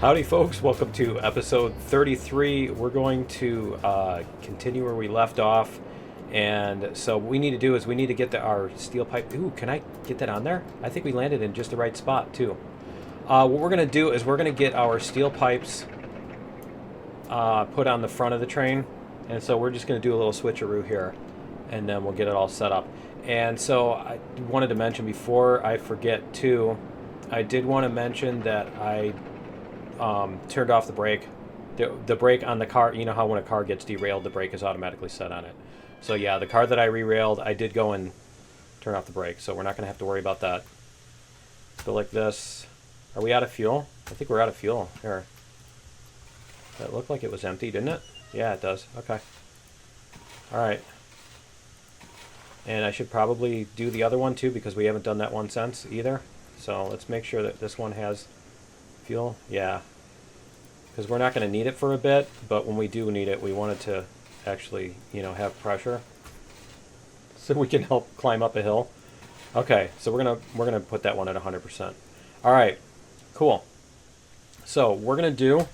Howdy folks, welcome to episode 33. We're going to continue where we left off, and so what we need to do is we need to get our steel pipe. Ooh, can I get that on there? I think we landed in just the right spot too. What we're going to do is we're going to get our steel pipes put on the front of the train, and so we're just going to do a little switcheroo here, and then we'll get it all set up. And so I wanted to mention before I forget too, I did want to mention that I turned off the brake. The brake on the car, you know how when a car gets derailed, the brake is automatically set on it. So yeah, the car that I re-railed, I did go and turn off the brake, so we're not going to have to worry about that. Go like this. Are we out of fuel? I think we're out of fuel. Here. That looked like it was empty, didn't it? Yeah, it does. Okay. Alright. And I should probably do the other one too, because we haven't done that one since either. So let's make sure that this one has fuel. Yeah. Because we're not going to need it for a bit, but when we do need it, we want it to actually, you know, have pressure, so we can help climb up a hill. Okay, so we're gonna put that one at 100%. All right, cool. So what we're gonna do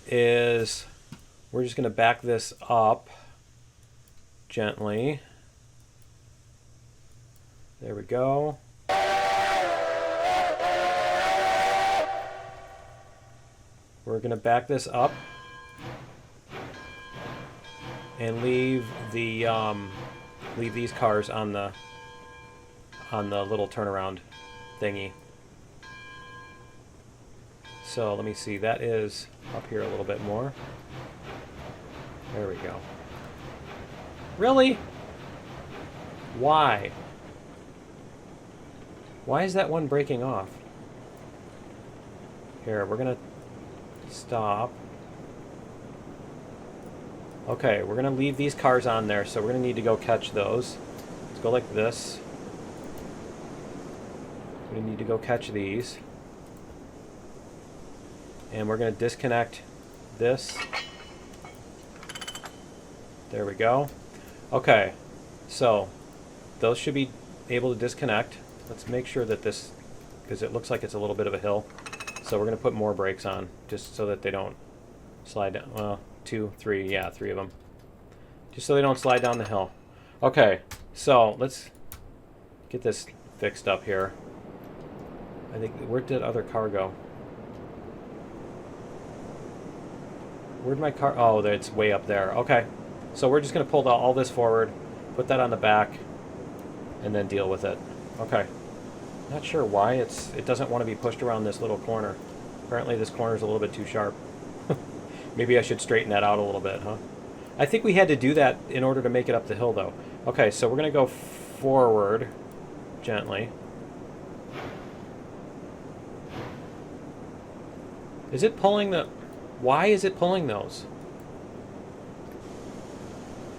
is we're just gonna back this up gently. There we go. We're going to back this up and leave the leave these cars on the little turnaround thingy. So let me see, that is up here a little bit more. There we go. Really? Why? Why is that one breaking off? Here, we're going to stop. Okay, we're gonna leave these cars on there, so we're gonna need to go catch those. Let's go like this. We need to go catch these. And we're gonna disconnect this. There we go. Okay, so those should be able to disconnect. Let's make sure that this, because it looks like it's a little bit of a hill. So we're going to put more brakes on, just so that they don't slide down. Well, 2, 3, yeah, 3 of them. Just so they don't slide down the hill. Okay, so let's get this fixed up here. I think, where did other car go? Where'd my car, oh, it's way up there. Okay, so we're just going to pull all this forward, put that on the back, and then deal with it. Okay. Not sure why it doesn't want to be pushed around this little corner. Apparently this corner is a little bit too sharp. Maybe I should straighten that out a little bit, huh? I think we had to do that in order to make it up the hill, though. Okay, so we're going to go forward gently. Is it pulling the... Why is it pulling those?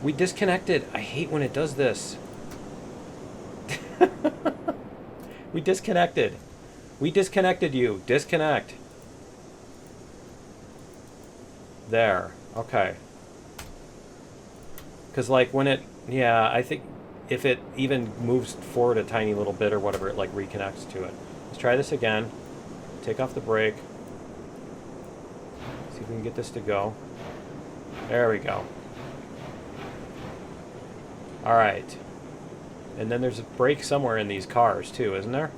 We disconnected. I hate when it does this. We disconnected. We disconnected you. Disconnect. There. Okay. Because, like, when it... Yeah, I think if it even moves forward a tiny little bit or whatever, it, like, reconnects to it. Let's try this again. Take off the brake. See if we can get this to go. There we go. Alright. And then there's a brake somewhere in these cars too, isn't there?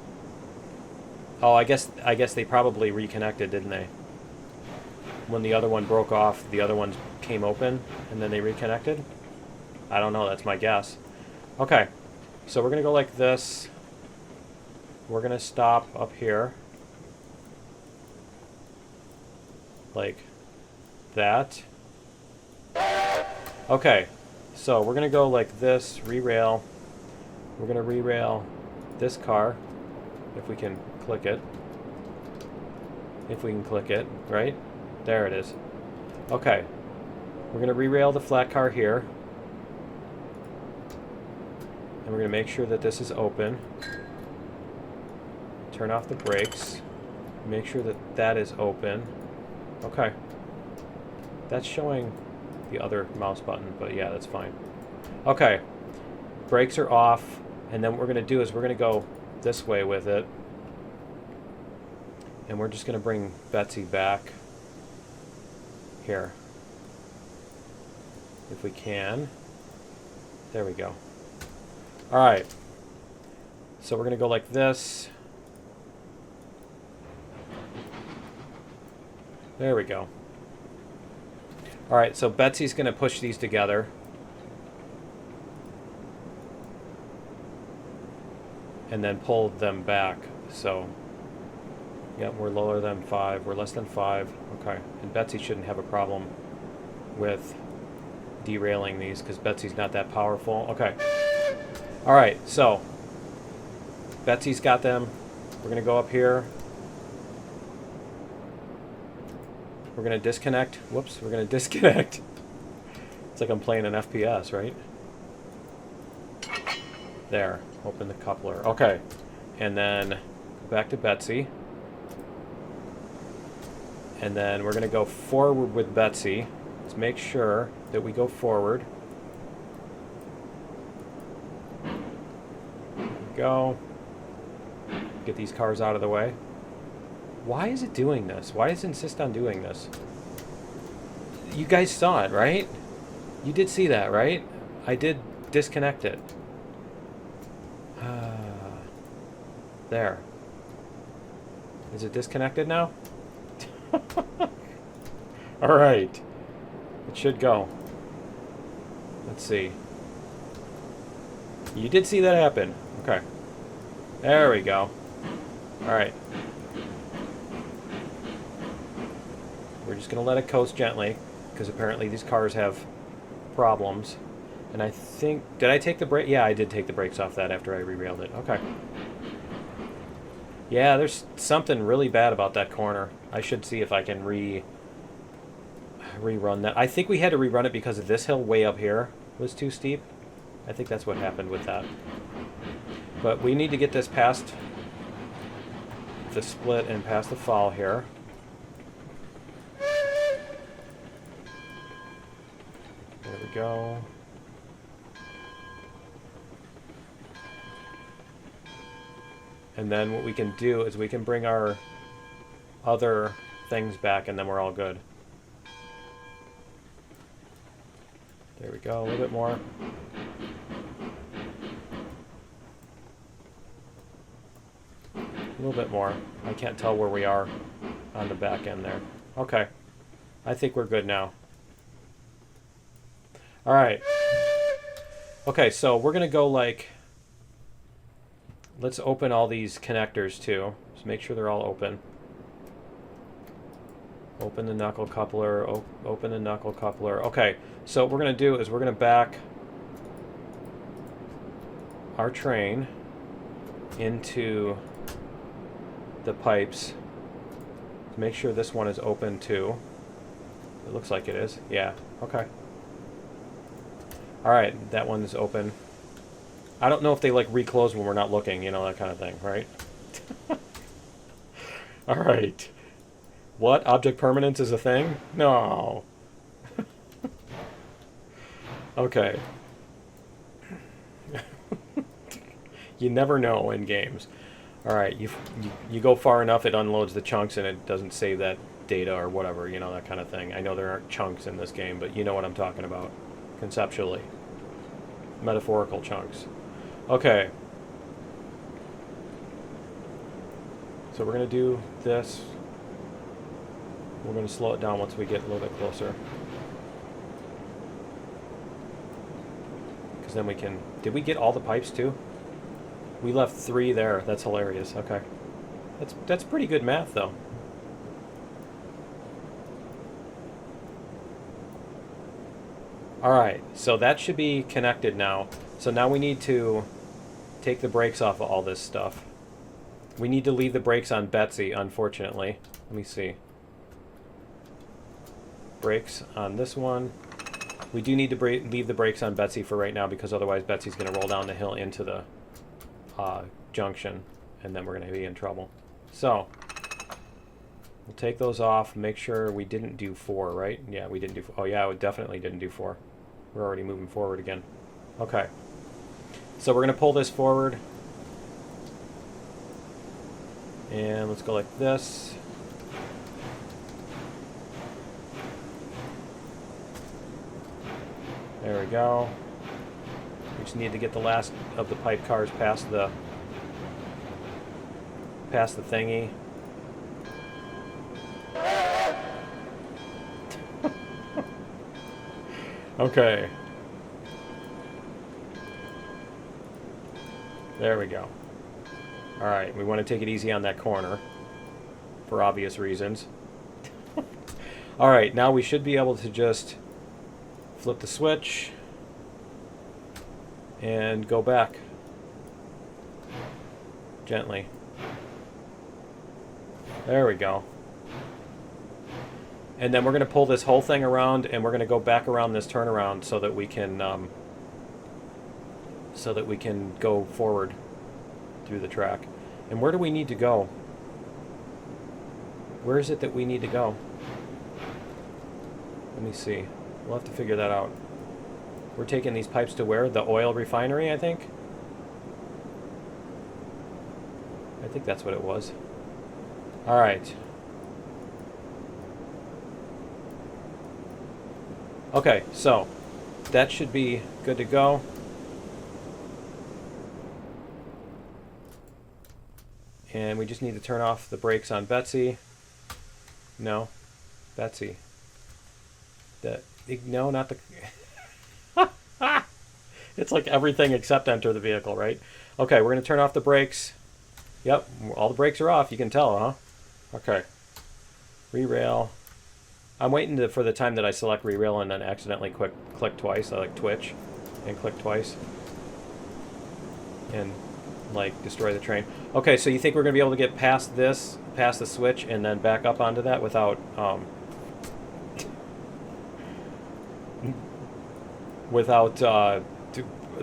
Oh, I guess they probably reconnected, didn't they? When the other one broke off, the other ones came open, and then they reconnected? I don't know, that's my guess. Okay, so we're going to go like this. We're going to stop up here. Like that. Okay, so we're going to go like this, re-rail. We're going to re-rail this car, if we can click it. If we can click it, right? There it is. Okay. We're going to re-rail the flat car here. And we're going to make sure that this is open. Turn off the brakes. Make sure that that is open. Okay. That's showing the other mouse button, but yeah, that's fine. Okay. Brakes are off. And then what we're going to do is we're going to go this way with it. And we're just going to bring Betsy back Here. If we can. There we go. Alright. So we're going to go like this. There we go. Alright, so Betsy's going to push these together. And then pull them back. So, yeah, we're lower than 5. We're less than 5. Okay. And Betsy shouldn't have a problem with derailing these because Betsy's not that powerful. Okay. Alright, so Betsy's got them. We're going to go up here. We're going to disconnect. Whoops, we're going to disconnect. It's like I'm playing an FPS, right? There. Open the coupler. Okay. And then go back to Betsy. And then we're going to go forward with Betsy. Let's make sure that we go forward. There we go. Get these cars out of the way. Why is it doing this? Why does it insist on doing this? You guys saw it, right? You did see that, right? I did disconnect it. There. Is it disconnected now? Alright. It should go. Let's see. You did see that happen. Okay. There we go. Alright. We're just going to let it coast gently, because apparently these cars have problems. And I think... Did I take the brake? Yeah, I did take the brakes off that after I re-railed it. Okay. Yeah, there's something really bad about that corner. I should see if I can rerun that. I think we had to rerun it because of this hill way up here was too steep. I think that's what happened with that. But we need to get this past the split and past the fall here. There we go. And then what we can do is we can bring our other things back and then we're all good. There we go, a little bit more. A little bit more. I can't tell where we are on the back end there. Okay. I think we're good now. Alright. Okay, so we're going to go like... Let's open all these connectors too. Just make sure they're all open. Open the knuckle coupler. Open the knuckle coupler. Okay, so what we're going to do is we're going to back our train into the pipes. Make sure this one is open too. It looks like it is. Yeah, okay. Alright, that one's open. I don't know if they like reclose when we're not looking, you know, that kind of thing, right? Alright. What? Object permanence is a thing? No. Okay. You never know in games. Alright, you go far enough, it unloads the chunks and it doesn't save that data or whatever, you know, that kind of thing. I know there aren't chunks in this game, but you know what I'm talking about. Conceptually. Metaphorical chunks. Okay. So we're going to do this. We're going to slow it down once we get a little bit closer. Because then we can... Did we get all the pipes too? We left 3 there. That's hilarious. Okay. That's pretty good math though. Alright, so that should be connected now. So now we need to take the brakes off of all this stuff. We need to leave the brakes on Betsy, unfortunately. Let me see. Brakes on this one. We do need to leave the brakes on Betsy for right now because otherwise Betsy's going to roll down the hill into the junction and then we're going to be in trouble. So, we'll take those off, make sure we didn't do 4, right? Yeah, we didn't do 4. Oh yeah, we definitely didn't do 4. We're already moving forward again. Okay. So we're going to pull this forward. And let's go like this. There we go. We just need to get the last of the pipe cars past the thingy. Okay. There we go. Alright, we want to take it easy on that corner. For obvious reasons. Alright, now we should be able to just flip the switch and go back. Gently. There we go. And then we're going to pull this whole thing around, and we're going to go back around this turnaround so that we can go forward through the track. And where do we need to go? Where is it that we need to go? Let me see. We'll have to figure that out. We're taking these pipes to where? The oil refinery, I think? I think that's what it was. Alright. Okay, so that should be good to go. And we just need to turn off the brakes on Betsy. No, Betsy. No, not the... It's like everything except enter the vehicle, right? Okay, we're going to turn off the brakes. Yep, all the brakes are off, you can tell, huh? Okay. Re-rail. I'm waiting for the time that I select re-rail and then accidentally click twice. I like twitch and click twice. And like destroy the train. Okay, so you think we're going to be able to get past this, past the switch, and then back up onto that without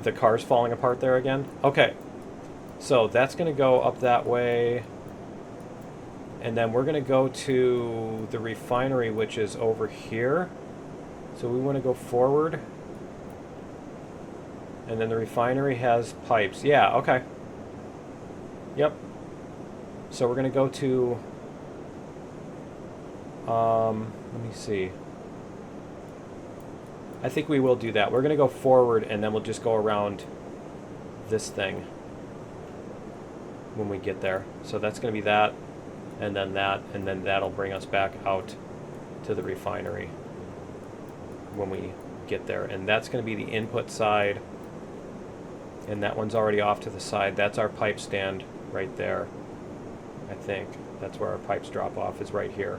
the cars falling apart there again? Okay, so that's going to go up that way, and then we're going to go to the refinery, which is over here. So we want to go forward, and then the refinery has pipes. Yeah, okay. Yep. So we're going to go to, let me see. I think we will do that. We're going to go forward, and then we'll just go around this thing when we get there. So that's going to be that, and then that'll bring us back out to the refinery when we get there. And that's going to be the input side, and that one's already off to the side. That's our pipe stand right there. I think that's where our pipes drop off, is right here.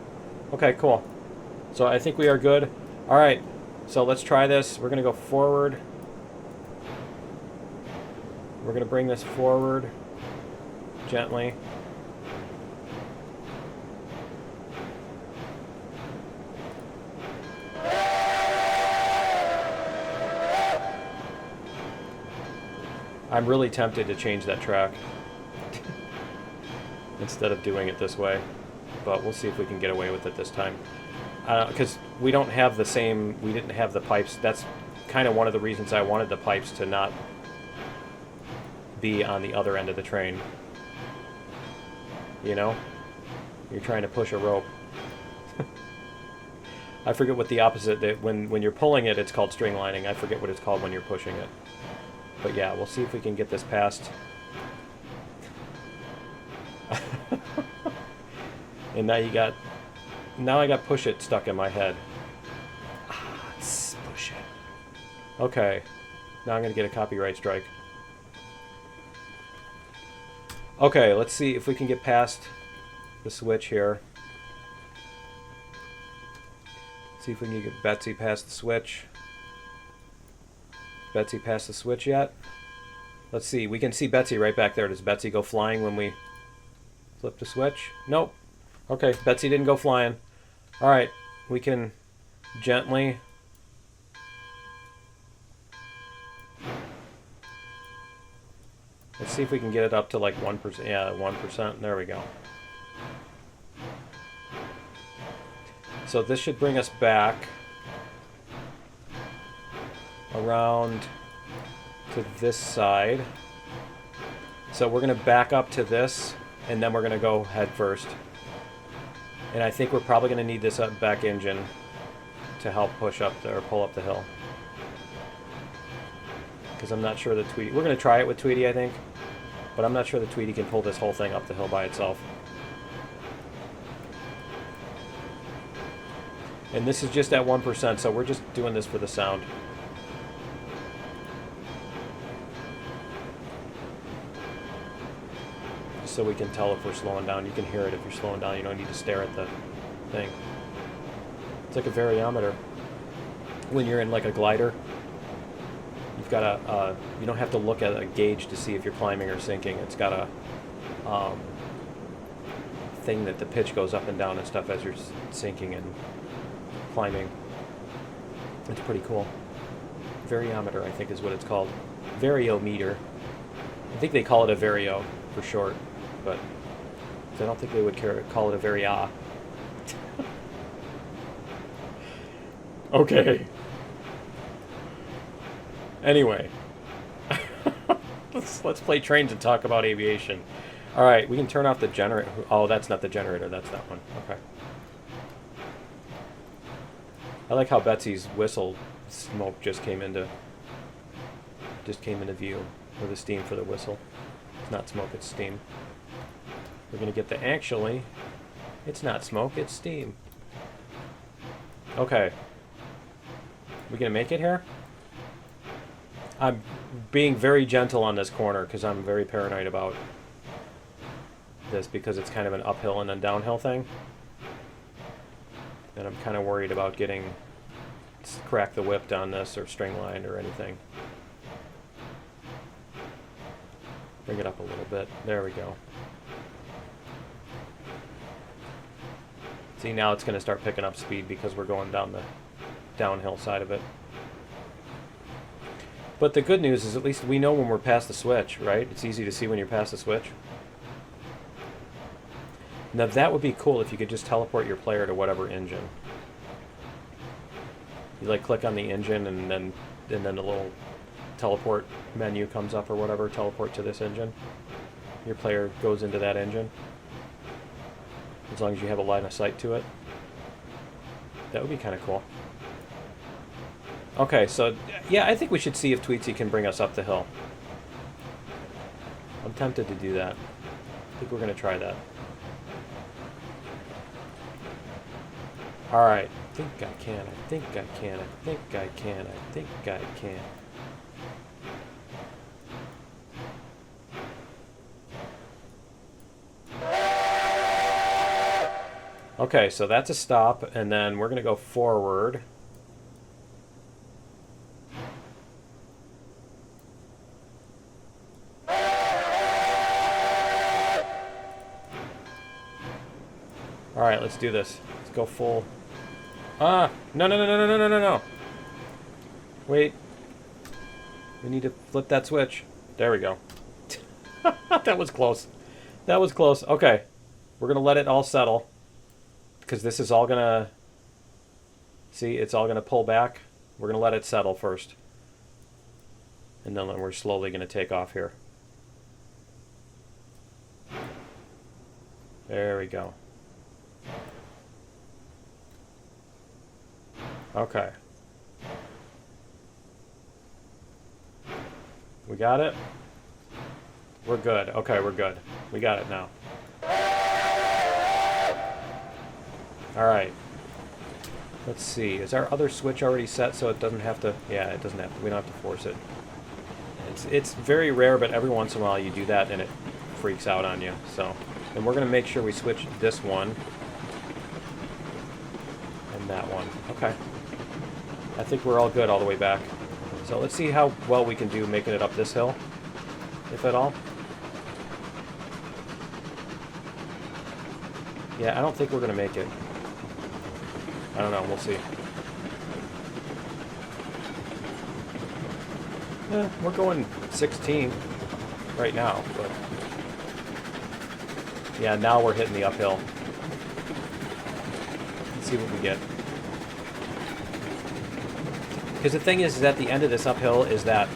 Okay, cool. So I think we are good. All right. So let's try this. We're going to go forward. We're going to bring this forward gently. I'm really tempted to change that track instead of doing it this way, but we'll see if we can get away with it this time. Because we don't have the same, we didn't have the pipes. That's kind of one of the reasons I wanted the pipes to not be on the other end of the train. You know? You're trying to push a rope. I forget what the opposite, that when you're pulling it, it's called string lining. I forget what it's called when you're pushing it. But yeah, we'll see if we can get this past. And now I got push it stuck in my head. Let's push it. Okay. Now I'm going to get a copyright strike. Okay, let's see if we can get past the switch here. See if we can get Betsy past the switch. Betsy past the switch yet? Let's see. We can see Betsy right back there. Does Betsy go flying when we flip the switch? Nope. Okay, Betsy didn't go flying. Alright, we can gently... Let's see if we can get it up to like 1%. Yeah, 1%. There we go. So this should bring us back around to this side. So we're going to back up to this, and then we're going to go head first. And I think we're probably going to need this back engine to help push up there, or pull up the hill. Because I'm not sure that Tweety... We're going to try it with Tweety, I think. But I'm not sure that Tweety can pull this whole thing up the hill by itself. And this is just at 1%, so we're just doing this for the sound. Just so we can tell if we're slowing down. You can hear it if you're slowing down. You don't need to stare at the thing. It's like a variometer. When you're in like a glider, you've got a, you don't have to look at a gauge to see if you're climbing or sinking. It's got a thing that the pitch goes up and down and stuff as you're sinking and climbing. It's pretty cool. Variometer, I think, is what it's called. Variometer. I think they call it a vario for short, but I don't think they would call it a varia. Okay. Anyway, let's play trains and talk about aviation. All right, we can turn off the generator. Oh, that's not the generator. That's that one. Okay. I like how Betsy's whistle smoke just came into view, or the steam for the whistle. It's not smoke, it's steam. We're gonna get the actually. It's not smoke, it's steam. Okay. We gonna make it here? I'm being very gentle on this corner because I'm very paranoid about this because it's kind of an uphill and then downhill thing. And I'm kind of worried about getting crack the whip on this or string line or anything. Bring it up a little bit. There we go. See, now it's going to start picking up speed because we're going down the downhill side of it. But the good news is at least we know when we're past the switch, right? It's easy to see when you're past the switch. Now that would be cool if you could just teleport your player to whatever engine. You like click on the engine and then the little teleport menu comes up or whatever, teleport to this engine. Your player goes into that engine. As long as you have a line of sight to it. That would be kind of cool. Okay, so yeah, I think we should see if Tweetsy can bring us up the hill. I'm tempted to do that. I think we're going to try that. Alright, I think I can, I think I can, I think I can, I think I can. Okay, so that's a stop, and then we're going to go forward. Alright, let's do this. Let's go full. Ah! No, no, no, no, no, no, no, no. Wait. We need to flip that switch. There we go. That was close. That was close. Okay. We're going to let it all settle. Because this is all going to... See, it's all going to pull back. We're going to let it settle first. And then we're slowly going to take off here. There we go. Okay. We got it? We're good. Okay, we're good. We got it now. Alright. Let's see. Is our other switch already set so it doesn't have to... Yeah, it doesn't have to. We don't have to force it. It's very rare, but every once in a while you do that and it freaks out on you. So, and we're going to make sure we switch this one and that one. Okay. I think we're all good all the way back. So let's see how well we can do making it up this hill, if at all. Yeah, I don't think we're going to make it. I don't know, we'll see. We're going 16 right now, but... Yeah, now we're hitting the uphill. Let's see what we get. Because the thing is at the end of this uphill is that,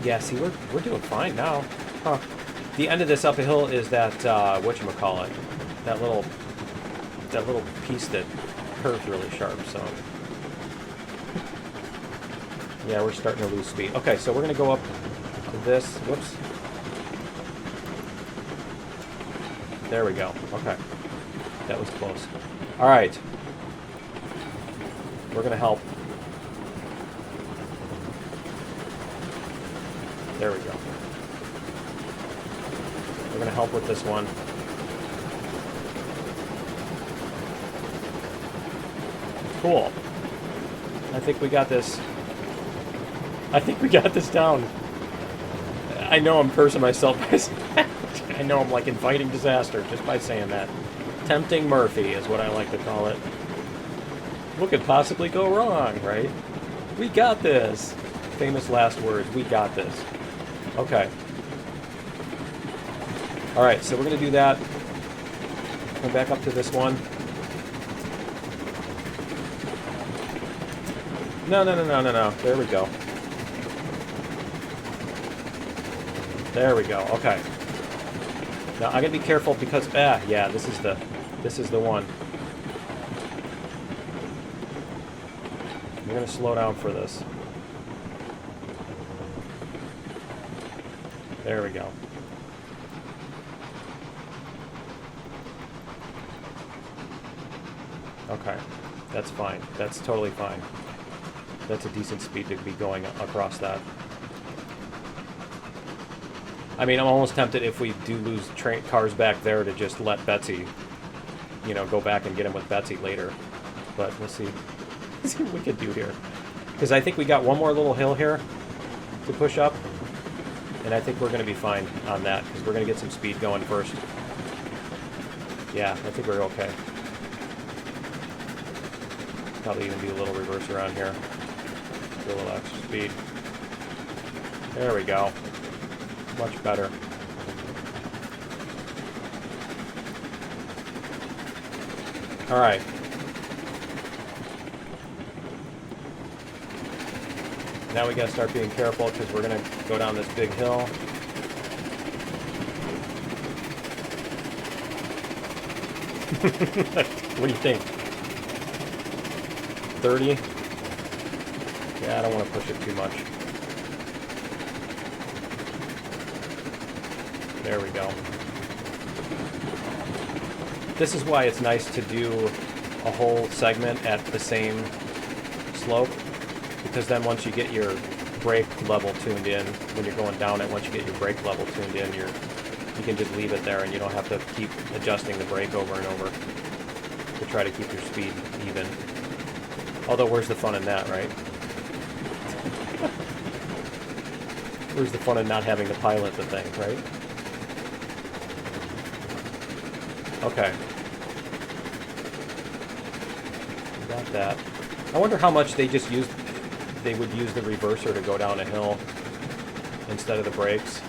yeah, see, we're doing fine now. Huh. The end of this uphill is that, whatchamacallit, that little piece that curves really sharp, so. Yeah, we're starting to lose speed. Okay, so we're going to go up to this. Whoops. There we go. Okay. That was close. All right. We're going to help. There we go. We're going to help with this one. Cool. I think we got this. I think we got this down. I know I'm cursing myself. I know I'm like inviting disaster just by saying that. Tempting Murphy is what I like to call it. What could possibly go wrong, right? We got this. Famous last words. We got this. Okay. Alright, so we're going to do that. Come back up to this one. No. There we go. There we go. Okay. Now I gotta be careful because yeah, this is the one. We're gonna slow down for this. There we go. Okay, that's fine. That's totally fine. That's a decent speed to be going across that. I mean, I'm almost tempted if we do lose cars back there to just let Betsy, you know, go back and get him with Betsy later. But we'll see. Let's see what we can do here. Because I think we got one more little hill here to push up. And I think we're going to be fine on that because we're going to get some speed going first. Yeah, I think we're okay. Probably even do a little reverse around here. Do a little extra speed. There we go. Much better. Alright. Now we gotta start being careful because we're gonna go down this big hill. What do you think? 30? Yeah, I don't want to push it too much. There we go. This is why it's nice to do a whole segment at the same slope, because then once you get your brake level tuned in, when you're going down it, once you get your brake level tuned in, you can just leave it there and you don't have to keep adjusting the brake over and over to try to keep your speed even. Although, where's the fun in that, right? Where's the fun in not having to pilot the thing, right? Okay. Got that. I wonder how much they would use the reverser to go down a hill instead of the brakes,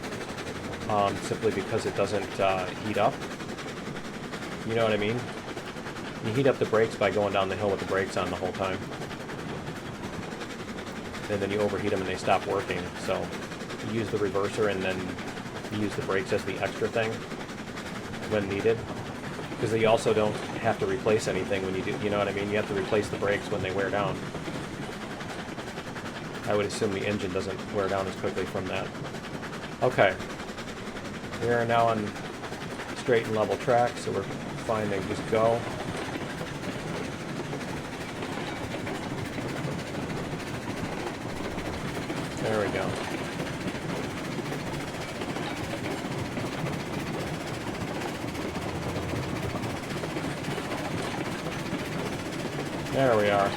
simply because it doesn't heat up. You know what I mean? You heat up the brakes by going down the hill with the brakes on the whole time. And then you overheat them and they stop working. So you use the reverser and then you use the brakes as the extra thing when needed. Because you also don't have to replace anything when you do, you know what I mean? You have to replace the brakes when they wear down. I would assume the engine doesn't wear down as quickly from that. Okay. We are now on straight and level track, so we're fine to just go. There we go. There we are.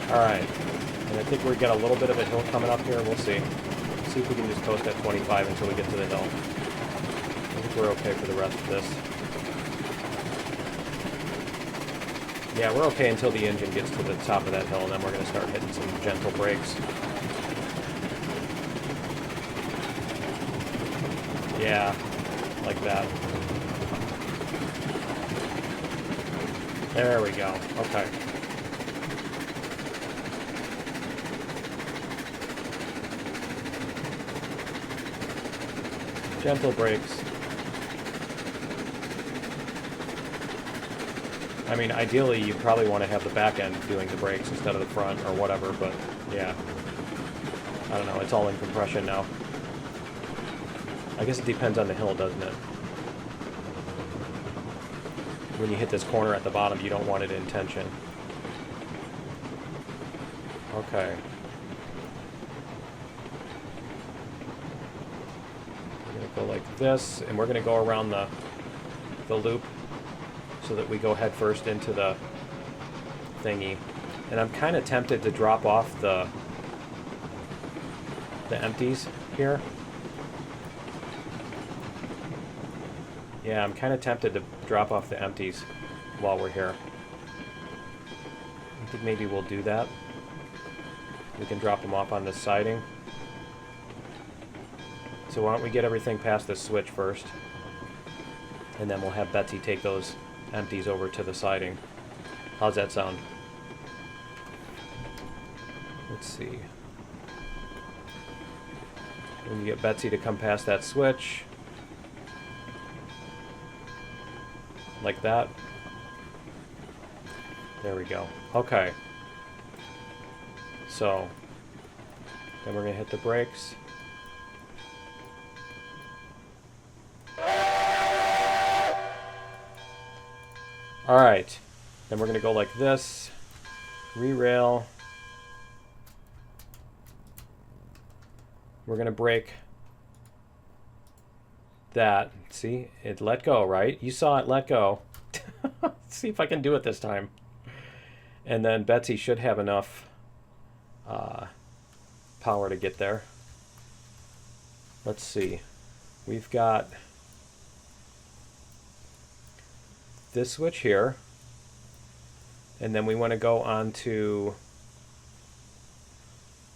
Alright. And I think we got a little bit of a hill coming up here. We'll see. See if we can just coast at 25 until we get to the hill. I think we're okay for the rest of this. Yeah, we're okay until the engine gets to the top of that hill, and then we're going to start hitting some gentle brakes. Yeah, like that. There we go. Okay. Gentle brakes. I mean, ideally, you probably want to have the back end doing the brakes instead of the front or whatever, but yeah. I don't know, it's all in compression now. I guess it depends on the hill, doesn't it? When you hit this corner at the bottom, you don't want it in tension. Okay. We're going to go like this, and we're going to go around the loop so that we go head first into the thingy. And I'm kind of tempted to drop off the empties here. Yeah, I'm kind of tempted to drop off the empties while we're here. I think maybe we'll do that. We can drop them off on this siding. So why don't we get everything past this switch first, and then we'll have Betsy take those empties over to the siding. How's that sound? Let's see. When you get Betsy to come past that switch, like that. There we go. Okay. So, then we're going to hit the brakes. Alright. Then we're going to go like this. Re-rail. We're going to brake that. See? It let go, right? You saw it let go. Let's see if I can do it this time. And then Betsy should have enough power to get there. Let's see. We've got this switch here. And then we want to go on to...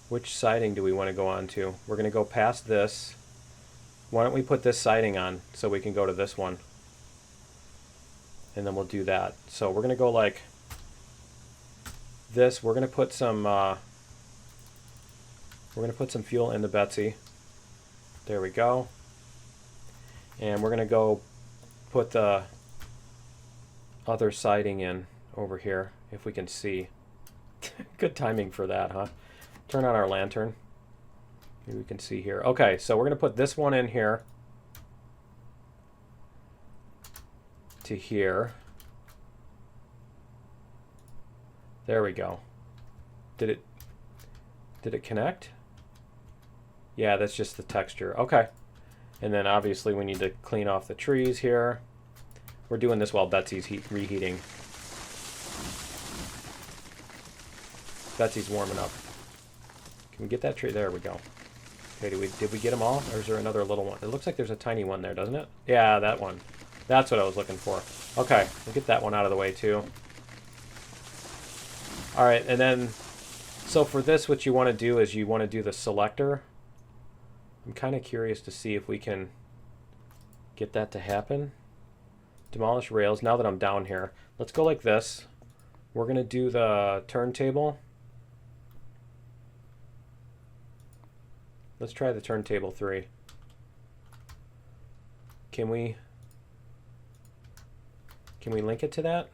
Which siding do we want to go on to? We're going to go past this. Why don't we put this siding on so we can go to this one? And then we'll do that. So we're going to go like this. We're going to put some fuel into Betsy. There we go. And we're going to go put the other siding in over here if we can see. Good timing for that, huh? Turn on our lantern. Maybe we can see here. Okay, so we're going to put this one in here to here. There we go. Did it connect? Yeah, that's just the texture. Okay. And then obviously we need to clean off the trees here. We're doing this while Betsy's reheating. Betsy's warming up. Can we get that tree? There we go. Okay, did we get them all? Or is there another little one? It looks like there's a tiny one there, doesn't it? Yeah, that one. That's what I was looking for. Okay, we'll get that one out of the way too. Alright, and then, so for this, what you want to do is you want to do the selector. I'm kind of curious to see if we can get that to happen. Demolish rails. Now that I'm down here, let's go like this. We're going to do the turntable. Let's try the turntable 3. Can we link it to that?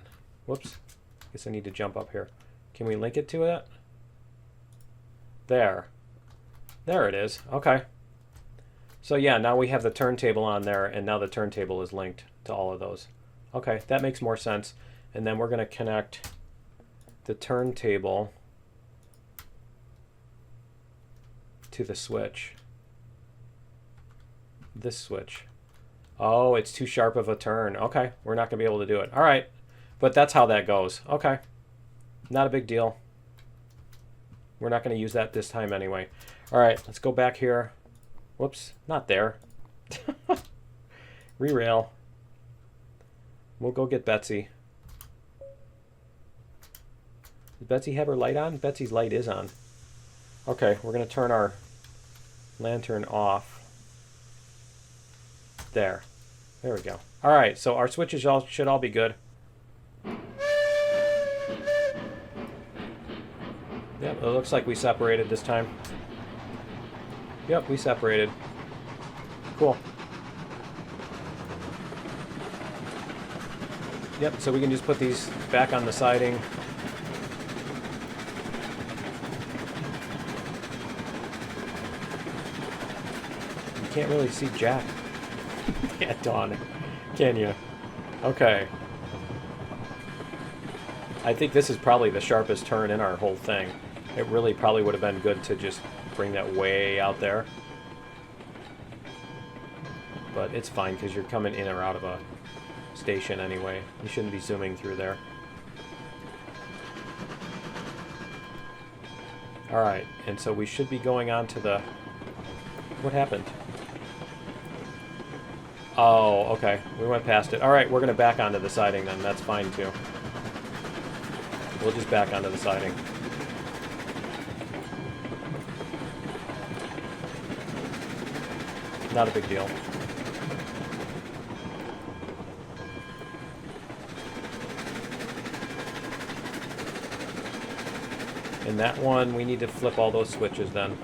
Whoops. Guess I need to jump up here. Can we link it to it? There. There it is. Okay. So yeah, now we have the turntable on there, and now the turntable is linked to all of those. Okay, that makes more sense. And then we're going to connect the turntable to the switch. This switch. Oh, it's too sharp of a turn. Okay, we're not going to be able to do it. All right, but that's how that goes. Okay, not a big deal. We're not going to use that this time anyway. All right, let's go back here. Whoops, not there. Re-rail. We'll go get Betsy. Does Betsy have her light on? Betsy's light is on. Okay, we're going to turn our lantern off. There. There we go. All right, so our switches should all be good. Yep, it looks like we separated this time. Yep, we separated. Cool. Yep, so we can just put these back on the siding. You can't really see jack at dawn, can you? Okay. I think this is probably the sharpest turn in our whole thing. It really probably would have been good to just bring that way out there. But it's fine because you're coming in or out of a station anyway. You shouldn't be zooming through there. Alright, and so we should be going on to the... What happened? Oh, okay. We went past it. Alright, we're going to back onto the siding then. That's fine too. We'll just back onto the siding. Not a big deal. And that one, we need to flip all those switches then.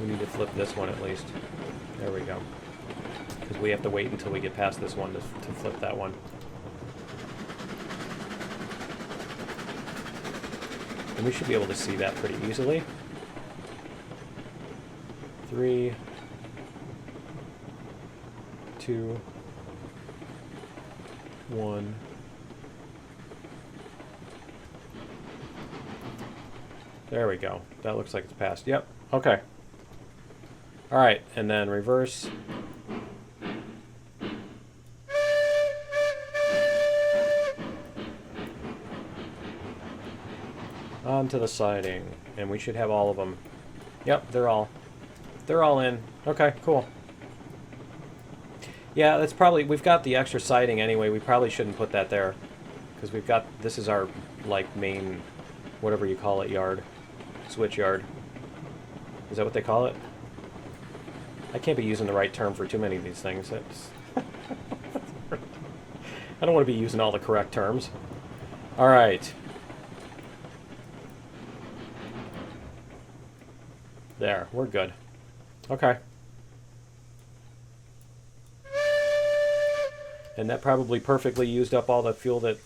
We need to flip this one at least. There we go. Because we have to wait until we get past this one to flip that one. And we should be able to see that pretty easily. 3, 2, 1. There we go. That looks like it's passed. Yep. Okay. All right, and then reverse. Onto the siding, and we should have all of them. Yep, they're all in. Okay, cool. Yeah, that's probably, we've got the extra siding anyway. We probably shouldn't put that there because we've got, this is our like main, whatever you call it, yard, switch yard. Is that what they call it? I can't be using the right term for too many of these things. That's I don't want to be using all the correct terms. All right. There, we're good. Okay. And that probably perfectly used up all the fuel that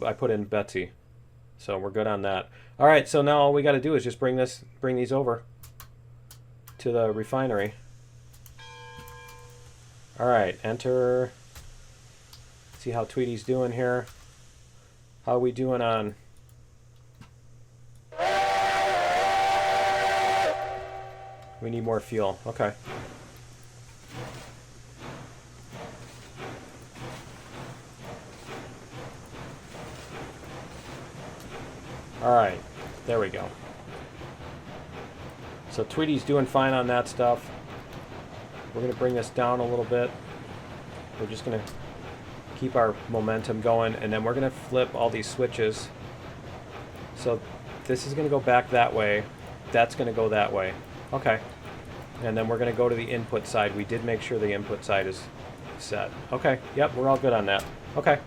I put in Betsy. So we're good on that. All right, so now all we got to do is just bring these over to the refinery. All right, enter. See how Tweety's doing here. How are we doing on? We need more fuel. Okay. All right. There we go. So Tweety's doing fine on that stuff. We're going to bring this down a little bit. We're just going to keep our momentum going, and then we're going to flip all these switches. So this is going to go back that way. That's going to go that way. Okay. And then we're going to go to the input side. We did make sure the input side is set. Okay. Yep, we're all good on that. Okay.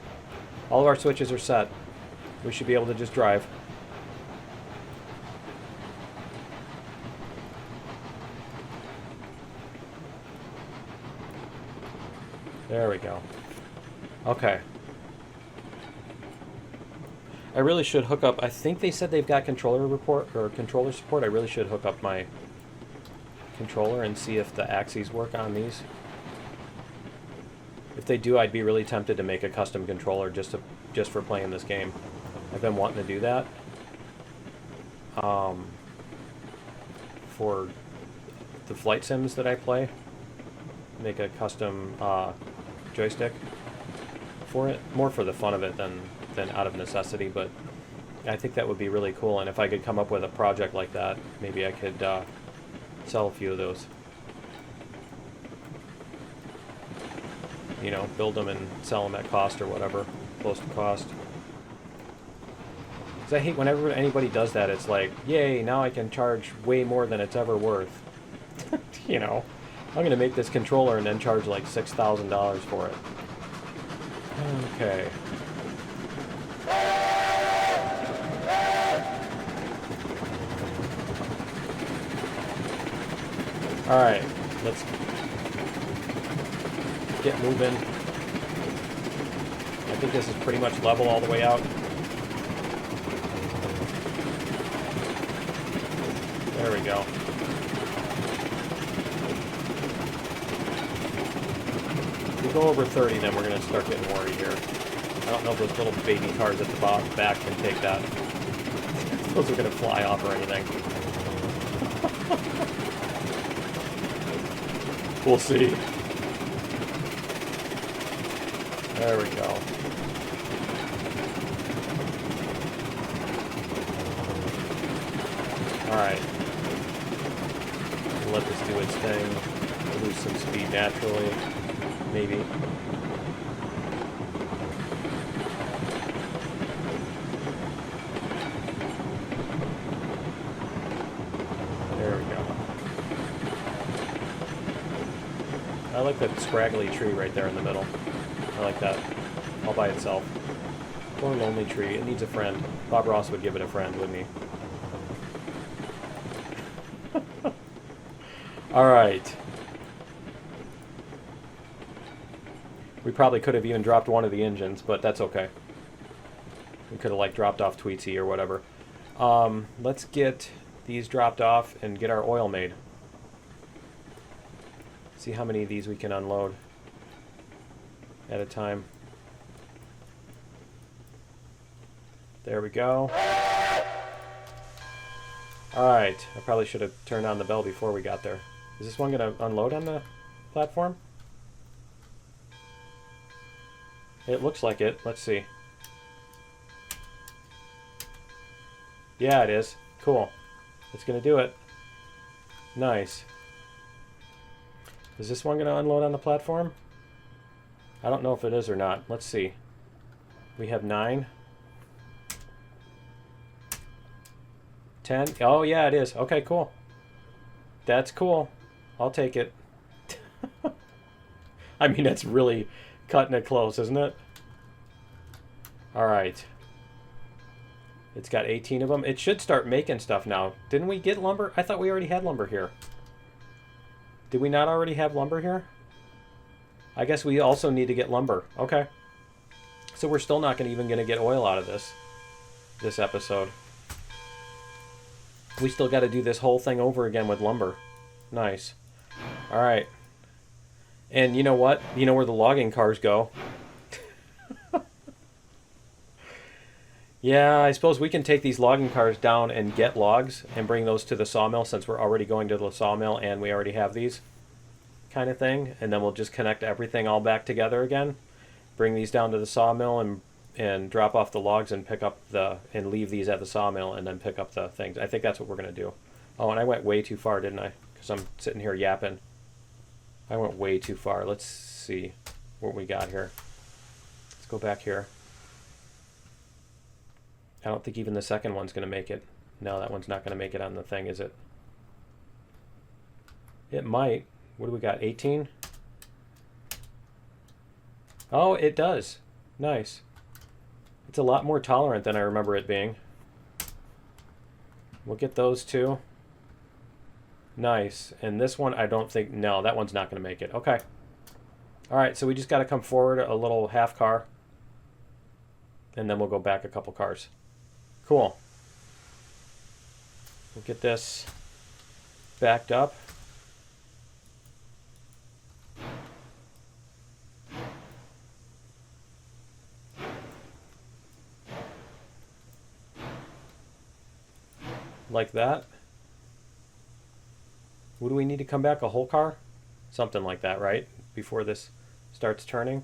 All of our switches are set. We should be able to just drive. There we go. Okay. I really should hook up. I think they said they've got controller support. I really should hook up my controller and see if the axes work on these. If they do, I'd be really tempted to make a custom controller just for playing this game. I've been wanting to do that. For the flight sims that I play, make a custom joystick for it, more for the fun of it than out of necessity, but I think that would be really cool. And if I could come up with a project like that, maybe I could sell a few of those. You know, build them and sell them at cost or whatever, close to cost. Because I hate whenever anybody does that, it's like, yay, now I can charge way more than it's ever worth. You know, I'm going to make this controller and then charge like $6,000 for it. Okay. Alright, let's... get moving. I think this is pretty much level all the way out. There we go. If we go over 30, then we're going to start getting worried here. I don't know if those little baby cars at the back can take that. Those are going to fly off or anything. We'll see. There we go. Alright. Let this do its thing. Lose some speed naturally. Maybe. There we go. I like that scraggly tree right there in the middle. I like that. All by itself. Poor lonely tree. It needs a friend. Bob Ross would give it a friend, wouldn't he? Alright. We probably could have even dropped one of the engines, but that's okay. We could have, like, dropped off Tweetsy or whatever. Let's get these dropped off and get our oil made. See how many of these we can unload at a time. There we go. Alright, I probably should have turned on the bell before we got there. Is this one going to unload on the platform? It looks like it. Let's see. Yeah, it is. Cool. It's going to do it. Nice. Is this one going to unload on the platform? I don't know if it is or not. Let's see. We have 9. 10. Oh, yeah, it is. Okay, cool. That's cool. I'll take it. I mean, that's really cutting it close, isn't it? All right. It's got 18 of them. It should start making stuff now. Didn't we get lumber? I thought we already had lumber here. Did we not already have lumber here? I guess we also need to get lumber. Okay. So we're still not even going to get oil out of this episode. We still got to do this whole thing over again with lumber. Nice. All right. And you know what? You know where the logging cars go. Yeah, I suppose we can take these logging cars down and get logs and bring those to the sawmill since we're already going to the sawmill and we already have these kind of thing. And then we'll just connect everything all back together again. Bring these down to the sawmill and drop off the logs and pick up and leave these at the sawmill and then pick up the things. I think that's what we're going to do. Oh, and I went way too far, didn't I? Because I'm sitting here yapping. I went way too far. Let's see what we got here. Let's go back here. I don't think even the second one's going to make it. No, that one's not going to make it on the thing, is it? It might. What do we got? 18? Oh, it does. Nice. It's a lot more tolerant than I remember it being. We'll get those two. Nice. And this one, I don't think... No, that one's not going to make it. Okay. All right, so we just got to come forward a little half car. And then we'll go back a couple cars. Cool. We'll get this backed up. Like that. What do we need to come back? A whole car? Something like that, right? Before this starts turning.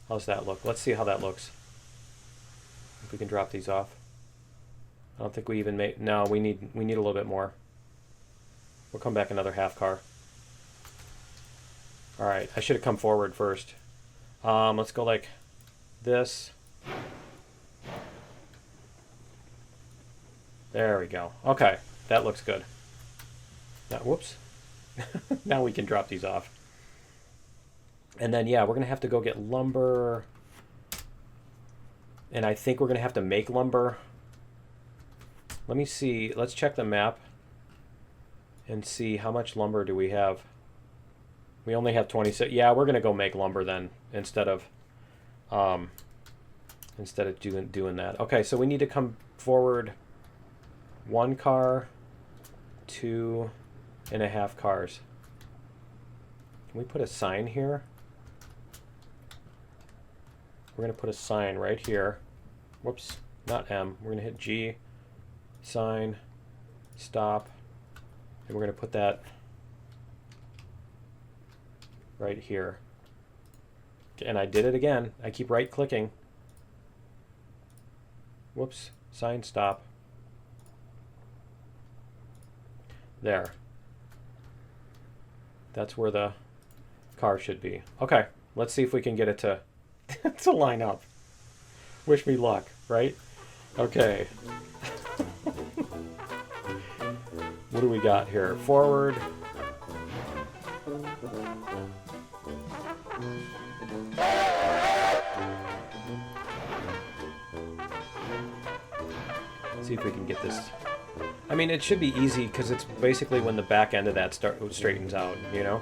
How's that look? Let's see how that looks. If we can drop these off. I don't think we even made... No, we need a little bit more. We'll come back another half car. Alright, I should have come forward first. Let's go like this. There we go. Okay, that looks good. Now, whoops. Now we can drop these off. And then, yeah, we're going to have to go get lumber. And I think we're going to have to make lumber. Let me see. Let's check the map. and see how much lumber do we have. We only have 26. Yeah, we're gonna go make lumber then instead of doing that. Okay, so we need to come forward 1 car, 2.5 cars. Can we put a sign here? We're gonna put a sign right here. Whoops, not M. We're gonna hit G, sign, stop, and we're gonna put that right here. And I did it again. I keep right clicking. Whoops, sign, stop. There. That's where the car should be. Okay, let's see if we can get it to to line up. Wish me luck, right? Okay. What do we got here? Forward. See if we can get this. I mean, it should be easy because it's basically when the back end of that straightens out, you know?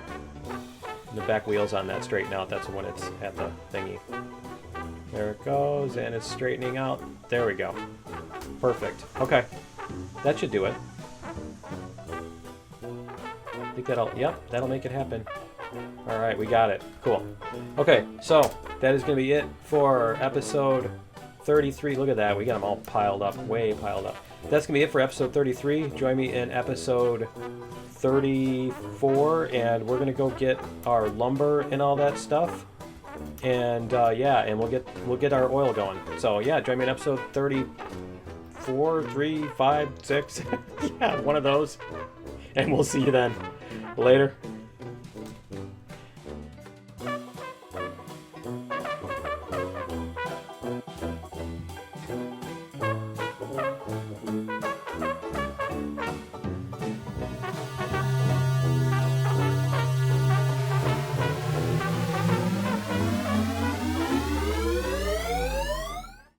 The back wheels on that straighten out. That's when it's at the thingy. There it goes, and it's straightening out. There we go. Perfect. Okay. That should do it. I think that'll make it happen. All right, we got it. Cool. Okay, so that is going to be it for episode 33. Look at that. We got them all piled up, way piled up. That's going to be it for episode 33. Join me in episode 34, and we're going to go get our lumber and all that stuff. And yeah, and we'll get our oil going. So yeah, join me in episode 34, 3, 5, 6. Yeah, one of those. And we'll see you then. Later.